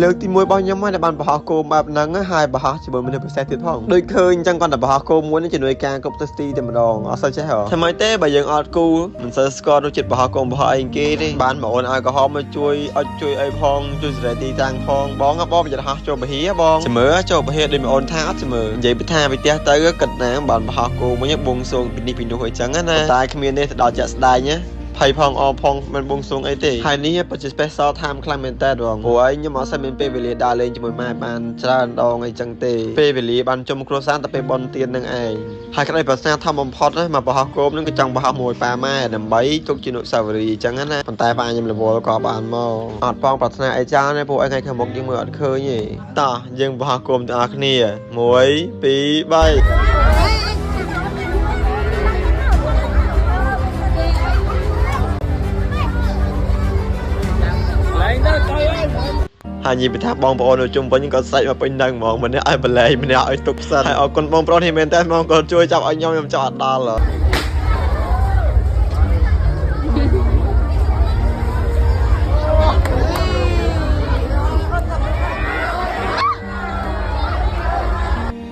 លើកទី1របស់ខ្ញុំហើយដែលបានបរោះគោបែបហ្នឹងហើយបរោះជាមួយមនុស្សពិសេសទៀតផងដូចឃើញអញ្ចឹងគាត់តែបរោះគោមួយជំនួយការគ្រប់ទិសទីតែម្ដងអត់សូវចេះហ៎ថ្មីទេបើយើងអត់គូមិនសូវស្គាល់រសជាតិបរោះគោបរោះអីគេទេបានមកអូនឲ្យកំហុសមកជួយអត់ជួយអីផងជួយសេរីទីតាំងផងបងបងប្រយ័ត្នហោះចូលពហិបងជំរឿចូលពហិដូចមកអូនថាអត់ជំរឿនិយាយពីថាពីផ្ទះទៅគិតណាបានបរោះគោមួយបួងសួងពីនេះពីនោះអីចឹងណាតែគ្មានទេទៅដល់ចាក់ស្ដាយណាភ័យផងអផងមិនបួងសួងអីទេហើយនេះពិតជា special time ខ្លាំងមែនតើបងព្រោះឯងខ្ញុំអត់សូវមានពេលវេលាដើរលេងជាមួយម៉ែបានច្រើនដងអីចឹងទេពេលវេលាបានជុំគ្រួសារតែពេលបន់ទៀននឹងឯងហើយក្តីប្រាថ្នាធំបំផុតមកបរោះគោមនឹងក៏ចង់បរោះមួយប៉ាម៉ែដើម្បីទុកជាអនុស្សាវរីយ៍អញ្ចឹងណាប៉ុន្តែប៉ាខ្ញុំរវល់ក៏បានមកអត់ផងប្រាថ្នាអីច្រើនទេពួកឯងថ្ងៃខាងមុខយើងមើលអត់ឃើញទេតោះយើងបរោះគោមទាំងអស់គ្នា1 2 3ហើយនិយាយពីថាបងប្អូននៅជុំវិញក៏សាច់មកពេញនឹងហ្មងម្នាក់ឲ្យបលែងម្នាក់ឲ្យទុកផ្សិតហើយអរគុណបងប្រុសនេះមែនតើបងក៏ជួយចាប់ឲ្យខ្ញុំចោះអត់ដល់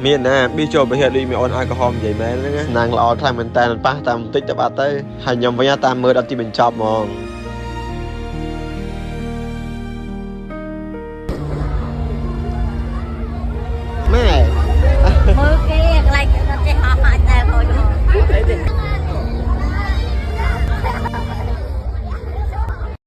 មានណាប៊ីចូលបេះដូចមានអូនឲ្យក្រហមនិយាយមែនហ្នឹងណាងល្អខ្លាំងមែនតើប៉ះតាមបន្តិចទៅបាត់ទៅហើយខ្ញុំវិញតាមមើលដល់ទីបញ្ចប់ហ្មង